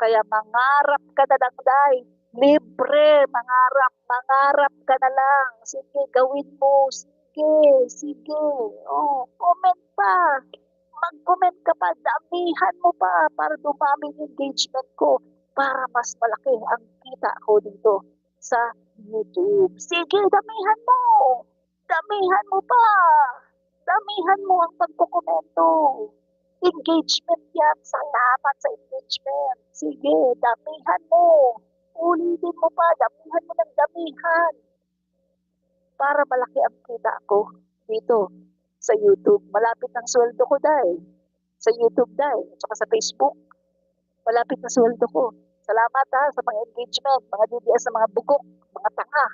Kaya mangarap ka na lang, Day. Libre, mangarap ka na lang. Sige, gawin mo. Sige. Oh, comment pa. Mag-comment ka pa, damihan mo pa para dumami yung engagement ko para mas malaki ang kita ko dito sa YouTube. Sige, damihan mo. Damihan mo pa. Damihan mo ang pagkukomento. Engagement yan. Salamat sa engagement. Sige, damihan mo. Ulitin mo pa. Damihan mo ng damihan. Para malaki ang kita ko dito sa YouTube. Malapit ng sweldo ko, Day. Sa YouTube, Day. At saka sa Facebook. Malapit na sweldo ko. Salamat sa mga engagement, mga DDS na mga bugok, mga tanga.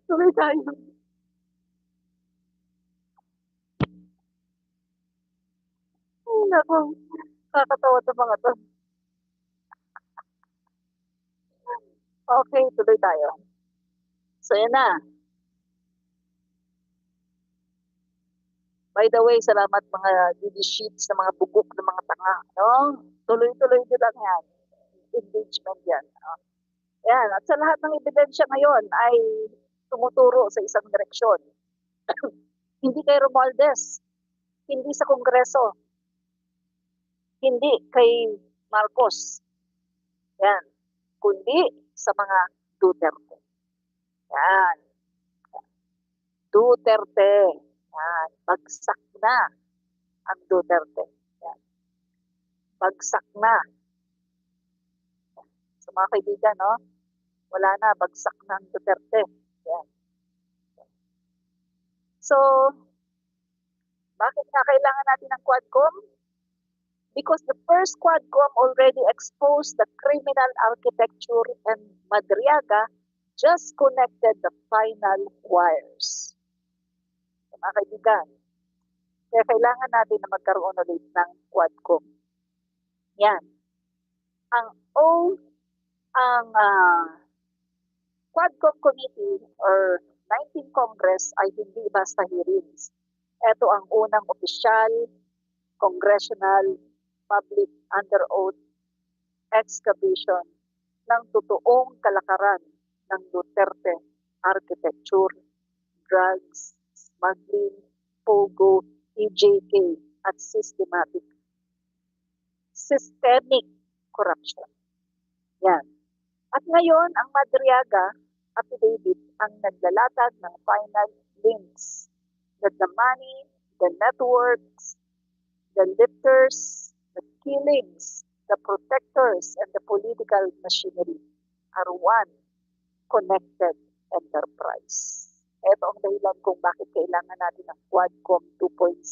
Tuloy tayo. Nako, kakatawa sa mga to. Okay, tuloy tayo. So, yan na. By the way, salamat mga DD sheets na mga bugok na mga tanga. No? Tuloy-tuloy din lang yan. Engagement yan. No? Yan. At sa lahat ng ebidensya ngayon ay tumuturo sa isang direksyon. Hindi kay Romualdez, hindi sa Kongreso, hindi kay Marcos. Yan. Kundi sa mga Duterte. Yan. Duterte. Yan. Bagsak na ang Duterte. Yan. Bagsak na. Sa mga kaibigan, no? Wala na, bagsak na ang Duterte. Yan. So, bakit nga kailangan natin ng Quadcom? Because the first Quadcom already exposed the criminal architecture and Madriaga just connected the final wires. So, mga kaibigan, kaya kailangan natin na magkaroon ulit ng Quadcom. Yan. Ang Quadcom Committee or 19th Congress ay hindi basta hearings. Ito ang unang opisyal, congressional, public under oath excavation ng totoong kalakaran ng Duterte architecture, drugs, smuggling, pogo, EJK, at systemic corruption. Yan. At ngayon, ang Madriaga affidavit ang naglalatag ng final links that the money, the networks, the lifters, the killings, the protectors, and the political machinery are one connected enterprise. Ito ang dahilan kung bakit kailangan natin ng Quadcom 2.0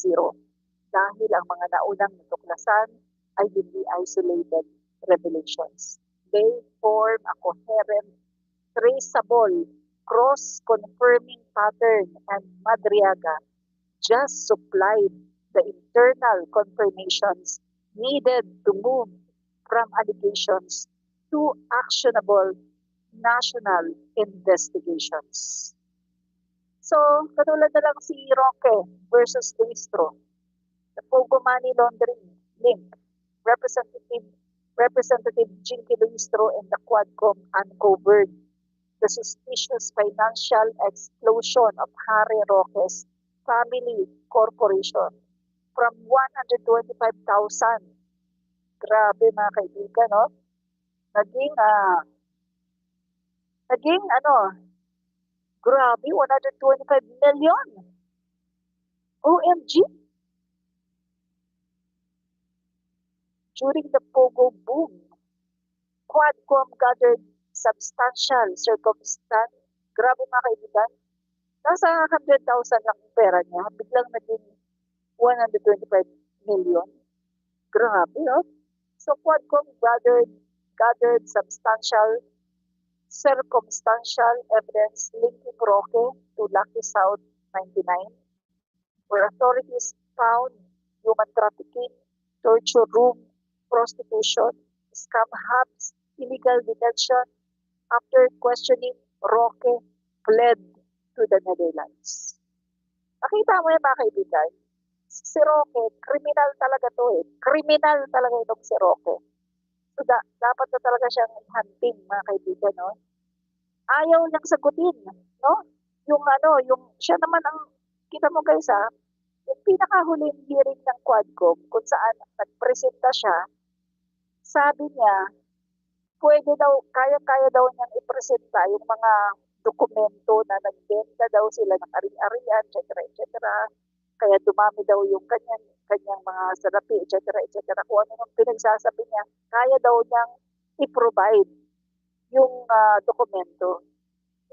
dahil ang mga naunang natuklasan ay hindi isolated revelations. They form a coherent, traceable, cross-confirming pattern, and Madriaga just supplied the internal confirmations needed to move from allegations to actionable national investigations. So, katulad na lang si Roque versus Luistro, the Pogo money laundering link, Representative Jinky Luistro and the Quadcom uncovered the suspicious financial explosion of Harry Roque's family corporation from 125,000. Grabe mga kaibigan, no? Grabe, 125 million. OMG. During the Pogo boom, Quadcom gathered substantial Grabe mga kaibigan. Nasa 100,000 lang yung pera niya. Biglang naging 125 million. Grabe, oh. So Quadcom gathered substantial circumstantial evidence linking Roque to Lucky South 99, where authorities found human trafficking, torture room, prostitution, scam hubs, illegal detention. After questioning, Roque fled to the Netherlands. Nakita mo yan mga kaibigan? Si Roque, kriminal talaga to eh. Kriminal talaga itong si Roque. So dapat na talaga siyang hunting mga kaibigan, no? Ayaw niyang sagutin, no? Yung siya naman ang, kita mo guys yung pinakahuling hearing ng Quadcom kung saan nagpresenta siya, sabi niya, kaya-kaya daw niyang ipresenta yung mga dokumento na nagbenta daw sila ng ari-arian, etc. Kaya dumami daw yung kanyang mga salapi, etc. Kung ano yung pinagsasabi niya, kaya daw niyang i-provide yung dokumento.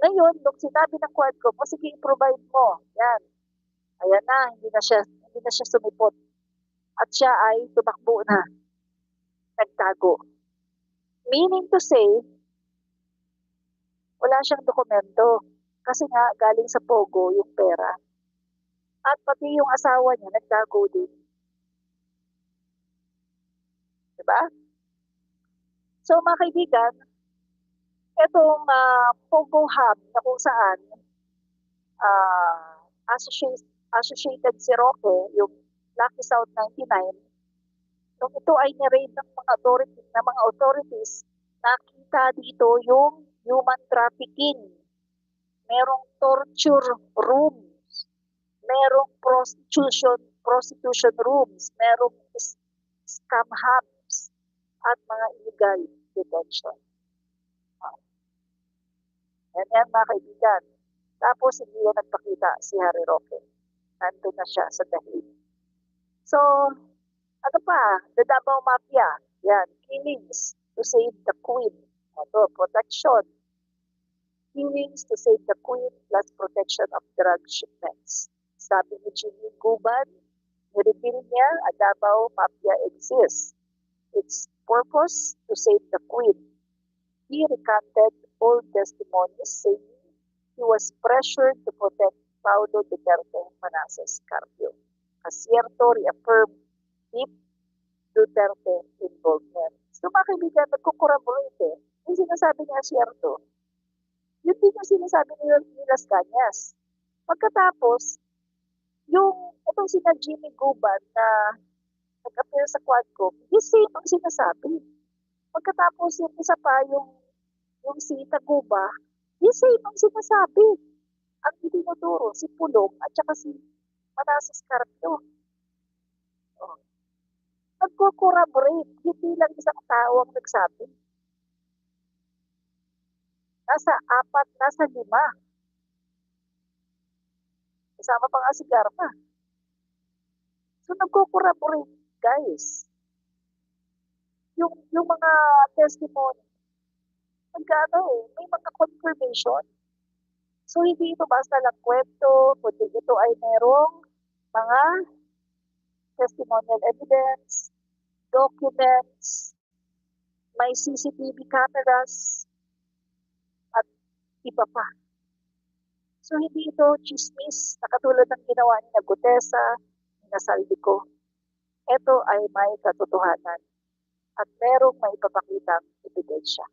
Ngayon, nung sinabi ng Quadcom, sige, i-provide mo. Yan. Ayan na, hindi na siya sumipot. At siya ay tumakbo na. Nagtago. Meaning to say, wala siyang dokumento. Kasi nga, galing sa Pogo yung pera. At pati yung asawa niya, nagtago din. Diba? So mga kaibigan, itong Pogo Hub na kung saan associated si Roque, yung Lucky South 99, nung ito ay ni-raid ng mga authorities, nakita dito yung human trafficking. Merong torture rooms, merong prostitution rooms, merong scam hubs, at mga illegal detention. Yan mga kaibigan. Tapos hindi na nagpakita si Harry Roque. Nandun na siya sa dahil. So, ano pa? The Davao Mafia. Yan. Killings to save the Queen. Ito, protection. Killings to save the Queen plus protection of drug shipments. Sabi ni Jimmy Guban, nireveal niya, a Davao Mafia exists. Its purpose to save the Queen. He recanted all testimonies saying he was pressured to protect Paulo Duterte Manassas Carpio. Asierto reaffirmed deep Duterte involvement. So mga kaibigan, nagkukorroborate eh. Yung sinasabi ni Asierto, yun din yung sinasabi ni Las Cañas. Pagkatapos, itong sina Jimmy Guban na nag-appear sa Quadcom, yung same ang sinasabi. Pagkatapos yung isa pa, yung si Taguba, yung same ang sinasabi. Ang itinuturo, si Pulong at saka si Manassas Carpio. Nagko-corroborate, hindi lang isang tao ang nagsabi. Nasa 4, nasa 5. Kasama pa nga si Garma. So nagko-corroborate, guys. Yung mga testimony, may mga confirmation. So hindi ito basta lang kwento, kundi ito ay merong mga testimonial evidence, documents, may CCTV cameras, at iba pa. So hindi ito chismis na katulad ng ginawa ni Gutesa, ni Saldico. Ito ay may katotohanan at merong may ipapakitang ebidensya.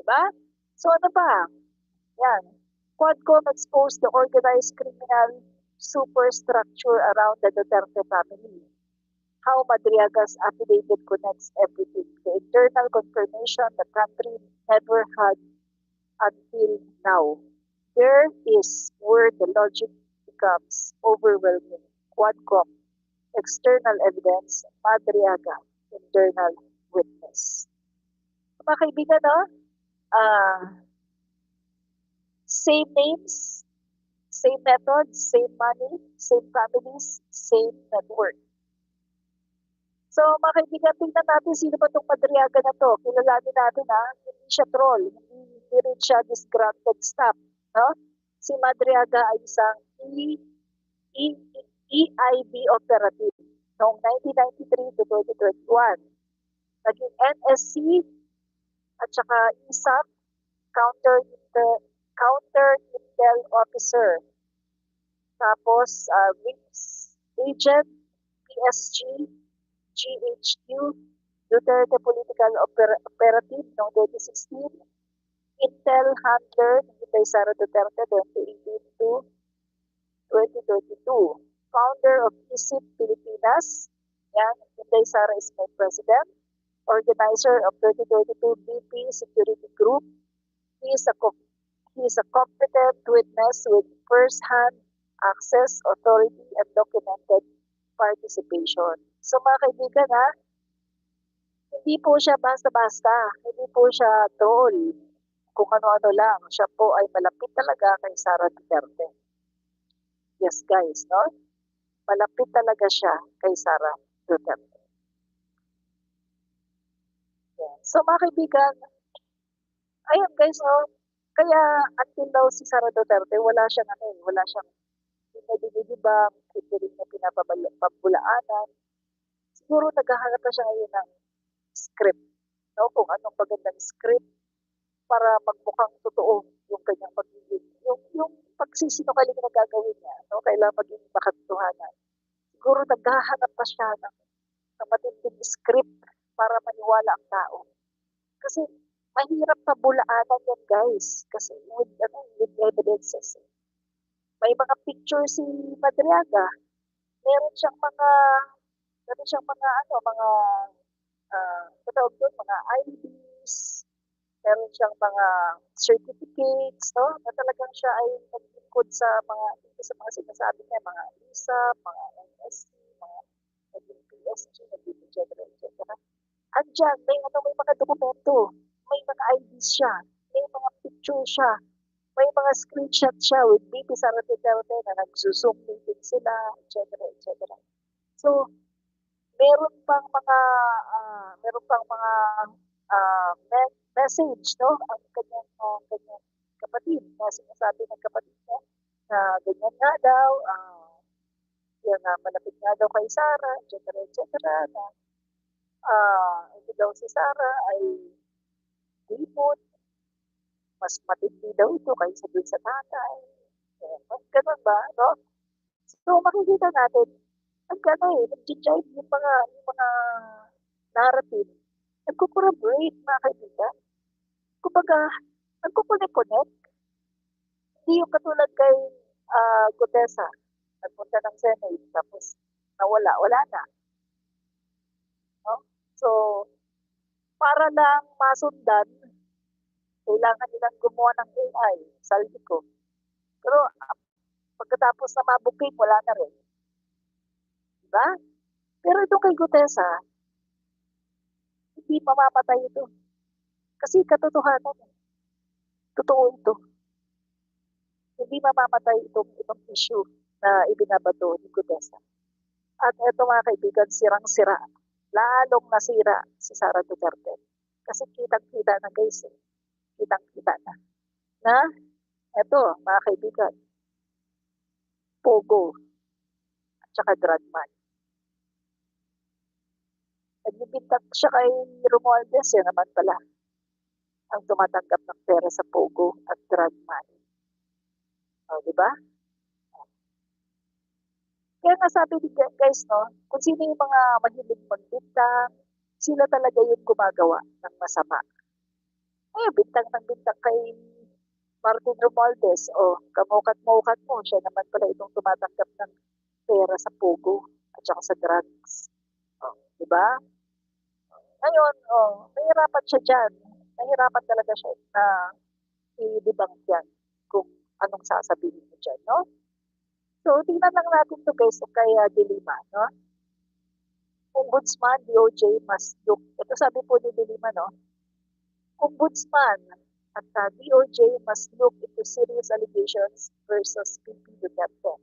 Diba? So ano ba? Yan. Quadcom exposed the organized criminal superstructure around the Duterte family. How Madriaga's affidavit connects everything. The internal confirmation the country never had until now. There is where the logic becomes overwhelming. Quadcom, external evidence, Madriaga, internal witness. Mga kaibigan, same names, same methods, same money, same families, same network. So, mga kaibigan, tingnan natin sino ba itong Madriaga na to. Kilalanin natin hindi siya troll, hindi rin siya disgruntled staff. No? Si Madriaga ay isang E, EIB operative noong 1993 to 2021. Naging NSC at saka ISAP, Counter Intel Officer. Tapos, Wings Agent, PSG, GHQ, Duterte Political Operative noong 2016, Intel Handler, kay Sara Duterte, 2018 to 2022. Founder of ISIP Pilipinas, yan, kay Sara is my president. Organizer of 2022 BP Security Group. He is a competent witness with first-hand access, authority, and documented participation. So mga kaibigan hindi po siya basta-basta, hindi po siya troll, kung ano-ano lang. Siya po ay malapit talaga kay Sara Duterte. Yes guys, no? Malapit talaga siya kay Sara Duterte. Yeah. So mga kaibigan, ayun guys, kaya until daw si Sara Duterte, wala siyang pinadidibang, hindi rin na pinapabulaanan. Siguro naghahanap na siya ngayon ng script, no? Kung anong magandang script para magmukhang totoo yung kanyang pagiging, yung pagsisinungaling na gagawin niya, no? Kailangan maging makatotohanan. Siguro naghahanap pa siya ng matinding script para maniwala ang tao. Kasi mahirap pabulaanan yan guys, kasi with evidences. May mga picture si Madriaga, meron siyang mga mga IDs, meron siyang mga certificates, no? Na talagang siya ay nag-include sa mga sinasabi niya, mga ISA, mga NSC, mga PSG, etc. Andiyan, may mga dokumento, may mga IDs siya, may mga picture siya, may mga screenshot siya with BP Sara Duterte na nag-zoom meeting sila, etc. So, meron pang mga message, no? Ang kanyang kapatid, na sinasabi ng kapatid niya na ganyan nga daw, malapit nga daw kay Sara, etc. na hindi daw si Sara ay lipot, mas matindi daw ito kaysa dun sa tatay. Ganun ba, no? So, makikita natin, nag-jive yung mga narrative, nagko-corroborate, mga kaibigan. Kumbaga, nagko-connect. Hindi yung katulad kay Gutesa, nagpunta ng Senate, tapos wala na. No? So, para lang masundan, kailangan nilang gumawa ng AI, saldi ko. Pero pagkatapos na mabuking, wala na rin. Diba? Pero itong kay Gutesa, hindi mamamatay ito. Kasi katotohanan. Totoo ito. Hindi mamamatay itong issue na ibinabato ni Gutesa. At ito mga kaibigan, sirang-sira. Lalong nasira si Sara Duterte. Kasi kitang-kita na guys. Kitang-kita na. Na, ito mga kaibigan, Pogo at saka Dragman. Nagbibintang siya kay Romualdez, yun naman pala ang tumatanggap ng pera sa Pogo at Dragman. O, diba? Kaya nga sabi ni guys, no, kung sino yung mga mahilig magbintang, sila talaga yung gumagawa ng masama. Bintang ng bintang kay Martin Romualdez, kamukat-mukat mo, siya naman pala itong tumatanggap ng pera sa Pogo at saka sa drugs. Diba? Ngayon, nahirapan siya dyan. Nahirapan talaga siya na i-debunk yan kung anong sasabihin mo dyan, no? So, tingnan lang natin ito guys kay Dilima, no? Ombudsman, DOJ must look. Ito sabi po ni Dilima, no? Ombudsman at DOJ must look into serious allegations versus PP Duterte.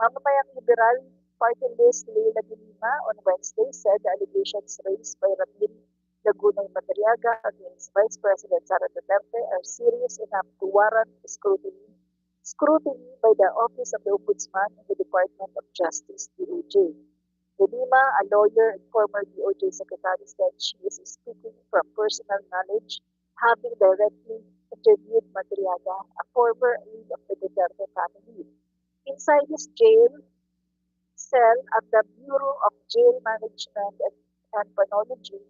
Mamamayang liberal Party list Leila de Lima on Wednesday said the allegations raised by Ramil Lagunay Madariaga against Vice President Sara Duterte are serious enough to warrant scrutiny by the Office of the Ombudsman and the Department of Justice, DOJ. De Lima, a lawyer and former DOJ secretary, said she is speaking from personal knowledge, having directly interviewed Madariaga, a former aide of the Duterte family. Inside his jail cell at the Bureau of Jail Management and Pathology,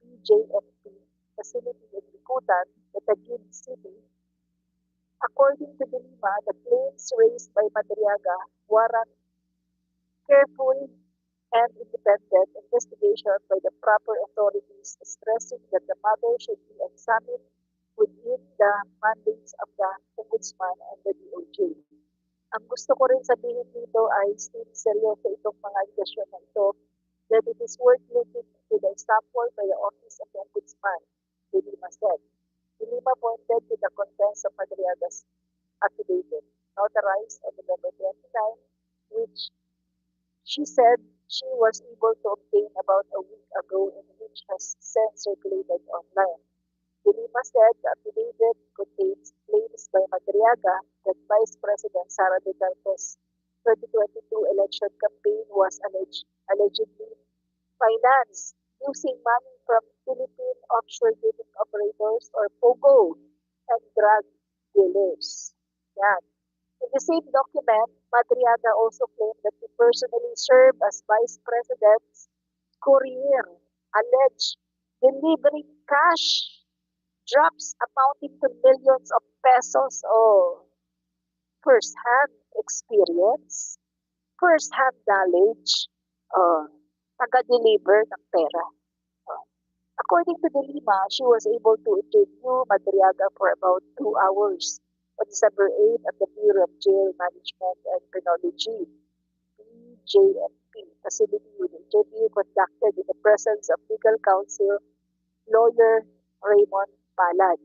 BJMP, facility in Bicutan, Taguig City. According to De Lima, the claims raised by Madariaga warrant careful and independent investigation by the proper authorities, stressing that the matter should be examined within the mandates of the Ombudsman and the DOJ. Ang gusto ko rin sabihin dito ay seryoso itong mga allegation na ito, that it is worth looking into the example by the Office of the Ombudsman, De Lima said. De Lima pointed to the contents of Madariaga's affidavit, notarized on November 29, which she said she was able to obtain about a week ago and which has since circulated online. De Lima said the affidavit contains claims by Madariaga that Vice President Sara Duterte's 2022 election campaign was allegedly financed using money from Philippine offshore gaming operators or POGO and drug dealers. Yan. In the same document, Madariaga also claimed that he personally served as Vice President's courier, alleged delivering cash drops amounting to millions of pesos. Oh, first-hand experience, first-hand knowledge, taga-deliver ng pera. According to De Lima, she was able to interview Madariaga for about 2 hours on December 8 at the Bureau of Jail Management and Penology, BJMP, facility with interview conducted in the presence of legal counsel lawyer Raymond Palad.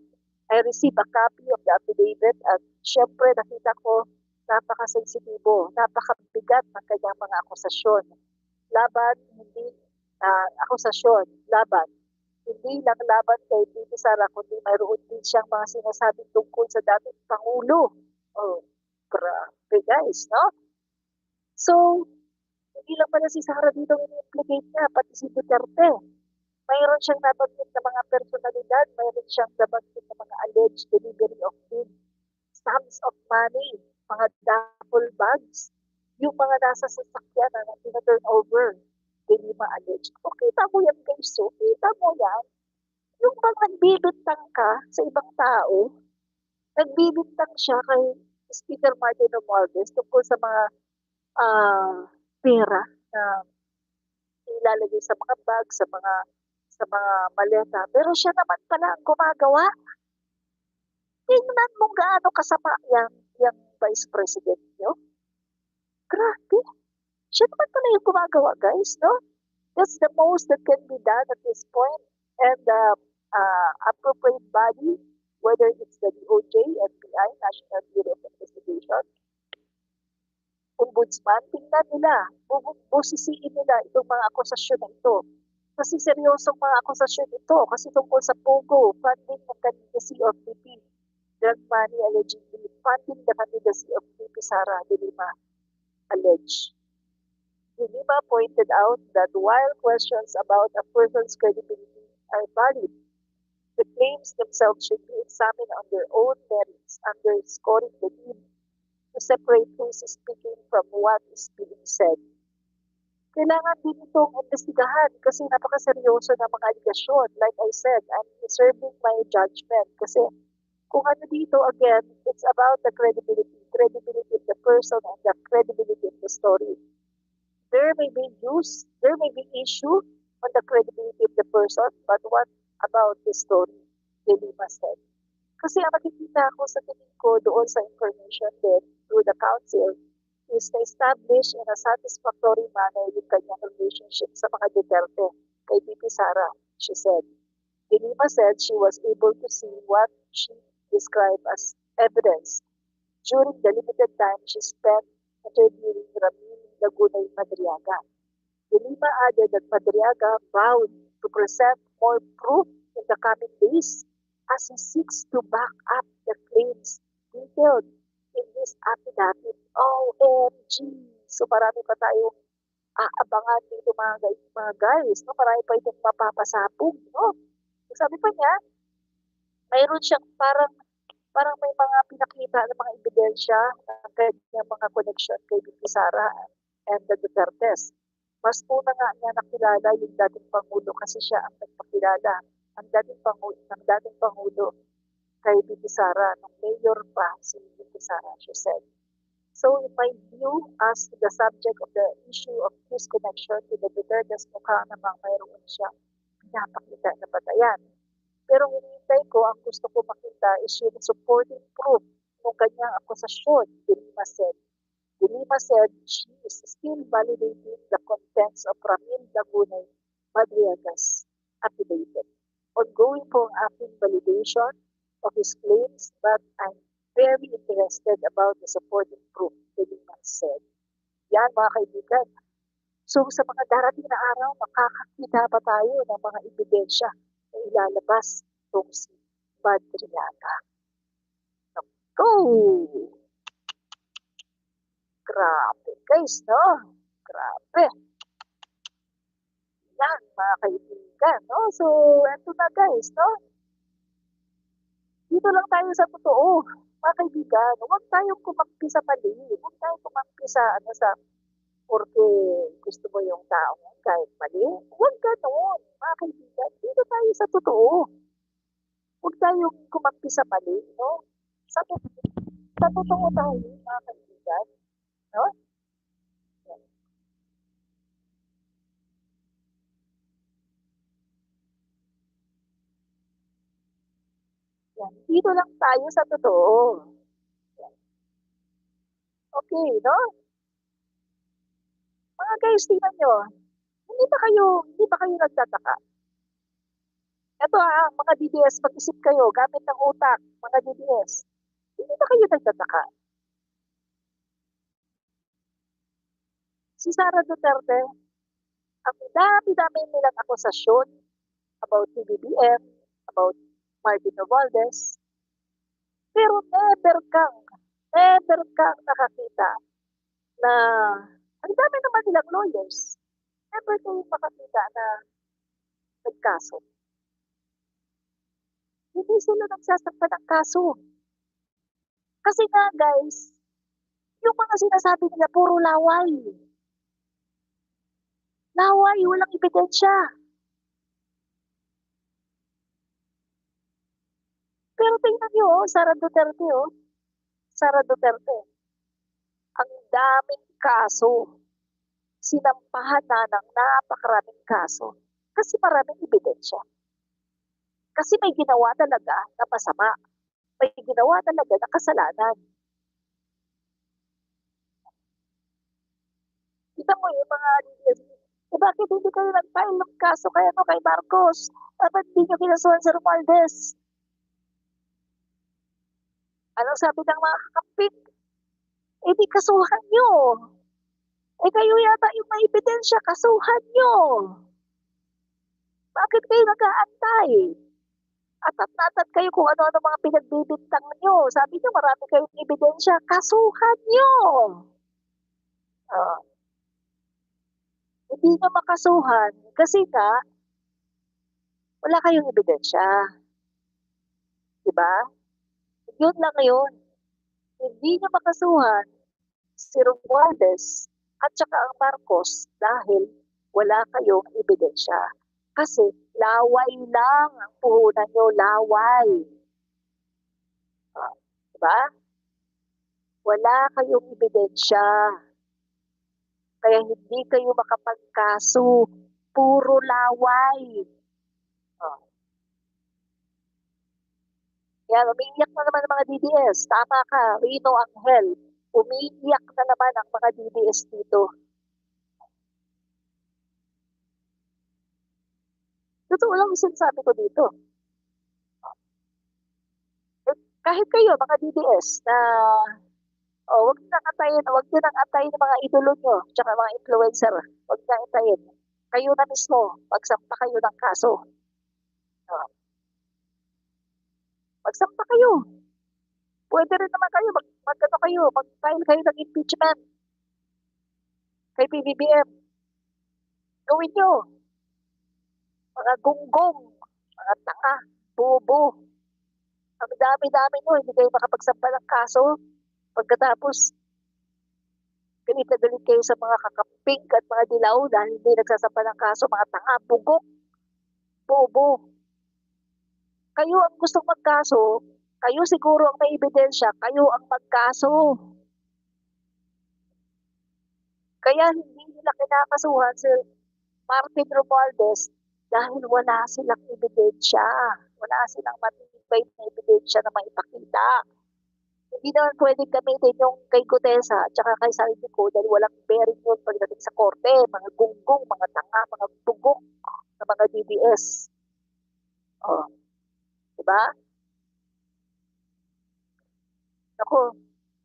I received a copy of the affidavit at syempre nakita ko napakasensitibo, napakabigat ng kanyang mga akusasyon. Akusasyon, laban. Hindi lang laban kay Bibi Sara, kundi mayroon din siyang mga sinasabing tungkol sa dating Pangulo. Oh, grabe guys, no? So, hindi lang pala si Sara dito ini-implicate niya, pati si Duterte. Mayroon siyang nabanggit na mga personalidad, mayroon siyang nabanggit na mga alleged delivery of big sums of money, mga duffel bags, yung mga nasa sasakyan na tina-turn over, Di Lima alleged. O kita mo yan guys, so kita mo yan. Yung bang nagbibintang ka sa ibang tao, nagbibintang siya kay Speaker Martin Romualdez tungkol sa mga pera na ilalagay sa mga bag, sa mga maleta. Pero siya naman pala ang gumagawa. Tingnan mo gaano kasama yung Vice President nyo. Grabe. Siya naman pala yung gumagawa, guys, no? That's the most that can be done at this point. And the appropriate body, whether it's the DOJ, FBI, National Bureau of Investigation, Ombudsman, tingnan nila, busisiin nila itong mga akusasyon na ito. Kasi seryosong mga akusasyon ito, kasi tungkol sa POGO, funding ng candidacy of VP, drug money allegedly, funding the candidacy of VP Sara De Lima, alleged. De Lima pointed out that while questions about a person's credibility are valid, the claims themselves should be examined on their own merits, underscoring the need to separate who's speaking from what is being said. Kailangan din itong investigahan kasi napakaseryoso ng mga aligasyon. Like I said, I'm reserving my judgment kasi kung ano dito, again, it's about the credibility of the person and the credibility of the story. There may be issue on the credibility of the person, but what about the story? De Lima said. Kasi ang makikita ko sa tingin ko doon sa information din through the council is to establish in a satisfactory manner yung kanyang relationship sa mga Duterte kay VP Sara, she said. De Lima said she was able to see what she described as evidence during the limited time she spent interviewing Ramil Lagunay Madriaga. De Lima added that Madriaga vowed to present more proof in the coming days as he seeks to back up the claims detailed in this affidavit. OMG! So marami pa tayong aabangan dito mga guys. No? Marami pa itong mapapasabog. No? Sabi pa niya, mayroon siyang parang may mga pinakita ng mga ebidensya ng kanyang mga connection kay Vicky Sara and the Dutertes. Mas una nga niya nakilala yung dating Pangulo kasi siya ang nagpakilala. Ang dating Pangulo kay Vicky Sara, nung mayor pa si Vicky Sara, she said. So in my view, as the subject of the issue of his connection to the Dutertes, mukha namang mayroon siya pinapakita na batayan. Pero hinihintay ko, ang gusto ko makita is yung supporting proof ng kanyang akusasyon, De Lima said she is still validating the contents of Ramil Lagunay Madriaga's affidavit. Ongoing po ang aking validation of his claims, but I'm very interested about the supporting proof, De Lima said. Yan mga kaibigan. So sa mga darating na araw, makakakita pa tayo ng mga ebidensya na ilalabas itong si Madriaga. Go! Grabe guys, no? Grabe. Yan mga kaibigan, no? So, eto na guys, no? Dito lang tayo sa totoo. Mga kaibigan, huwag tayong kumampi sa mali. Huwag tayong kumampi sa porque gusto mo yung taong kahit mali. Huwag ganoon, mga kaibigan. Dito tayo sa totoo. Huwag tayong kumampi sa mali, no? Sa totoo tayo, mga kaibigan. No? Yan. Dito lang tayo sa totoo. Yan. Okay, no? Mga guys, tingnan nyo. Hindi ba kayo nagtataka? Ito mga DDS, mag-isip kayo, gamit ng utak, mga DDS. Hindi ba kayo nagtataka? Si Sara Duterte, ang dami-dami nilang akusasyon about PBBM, about Martin Romualdez, pero never kang nakakita na ang dami naman nilang lawyers. Never kayo makakita na nagkaso. Hindi sila nagsasampa ng kaso. Kasi nga guys, yung mga sinasabi nila puro laway. Laway, walang ebidensya. Pero tingnan nyo, Sara Duterte, Sara Duterte. Ang daming kaso. Sinampahan na ng napakaraming kaso. Kasi maraming ebidensya. Kasi may ginawa talaga na masama. May ginawa talaga na kasalanan. Kita mo yung mga bakit hindi kayo nag-file ng kaso kay Marcos? Bakit hindi nyo kinasuhan si Romualdez? Anong sabi ng mga kakapit? Di kasuhan nyo. Kayo yata yung may ebidensya, kasuhan nyo. Bakit kayo nag-aantay? Atat-atat kayo kung ano-ano mga pinagbibintang nyo. Sabi nyo, marami kayong ebidensya, kasuhan nyo. Hindi nyo makasuhan kasi nga, wala kayong ebidensya. Diba? Yun lang yun. Hindi nyo makasuhan si Romualdez at saka ang Marcos dahil wala kayong ebidensya. Kasi laway lang ang puhunan nyo, laway. Diba? Wala kayong ebidensya. Kaya hindi kayo makapagkaso. Puro laway. Yan, umiiyak na naman ang mga DDS. Tama ka, Rino Angel. Umiiyak na naman ang mga DDS dito. Totoo lang yung sinasabi ko dito. Kahit kayo, mga DDS, na O, wag niyo nang antayin yung mga idolo niyo, tsaka mga influencer. Wag niyo antayin. Kayo na mismo, magsampa kayo ng kaso. O, magsampa kayo. Pwede rin naman kayo, ano kayo, mag-file kayo ng impeachment kay PBBM. Gawin niyo. Mga gunggong, mga tanga, bobo. Ang dami-dami niyo, hindi kayo makapagsampa ng kaso. Pagkatapos, galit na galit kayo sa mga kakaping at mga dilaw dahil hindi nagsasampa ng kaso, mga tanga, bugok, bobo. Kayo ang gustong magkaso, kayo siguro ang may ebidensya, kayo ang magkaso. Kaya hindi nila kinakasuhan si Martin Romualdez dahil wala silang ebidensya. Wala silang matibay na ebidensya na maipakita. Hindi naman pwedeng gamitin yung kay Gutesa at saka kay Saldico dahil walang bearing yun pagdating sa korte. Mga gunggong, mga tanga, mga bugok na mga DDS. Oh, diba? Ako,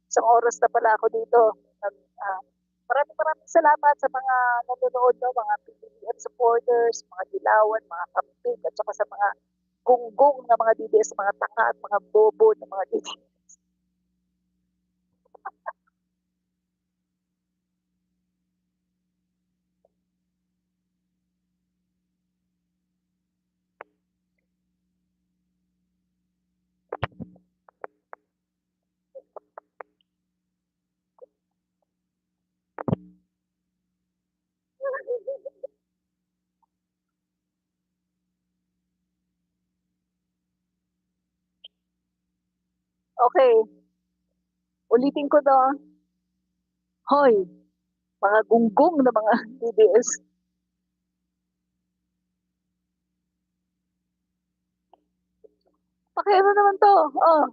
isang oras na pala ako dito. Uh, maraming salamat sa mga nanonood, no, mga PBBM supporters, mga dilawan, mga kamping, at saka sa mga gunggong na mga DDS, mga tanga at mga bobo na mga DDS. Okay, ulitin ko to. Hoy, mga gunggong na mga DDS. Pakiano naman to. Oh,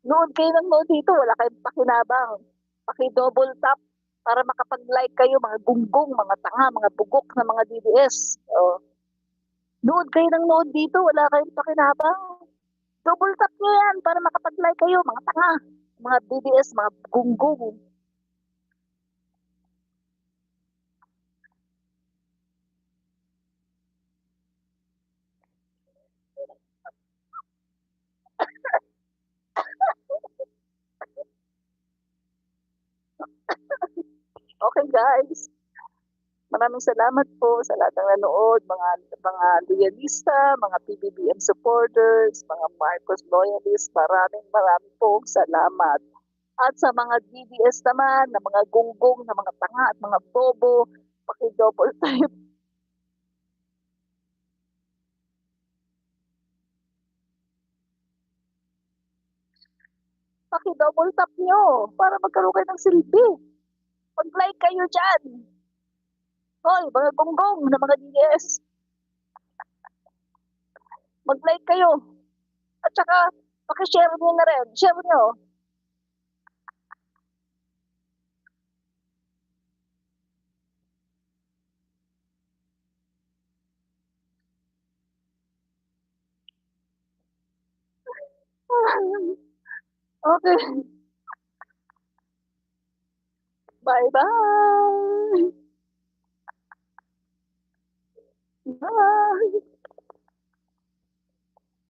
nood kayo ng nood dito. Wala kayong pakinabang. Paki-double tap para makapag-like kayo, mga gunggong, mga tanga, mga bugok na mga DDS. Oh, nood kayo ng nood dito. Wala kayong pakinabang. Double tap nyo yan para makapag-like kayo, mga tanga, mga DDS, mga gunggong. Okay guys, maraming salamat po sa lahat ng nanood, mga loyalista, mga PBBM supporters, mga Marcos loyalists, maraming pong salamat. At sa mga DDS naman, na mga gunggong, na mga tanga at mga bobo, paki-double tap, paki-double tap nyo para magkaroon kayo ng silbi. Mag-like kayo dyan. Hoy, mga gunggong na mga DDS, mag-like kayo. At saka, paki-share nyo na rin. Share nyo. Okay. Bye-bye. Bye.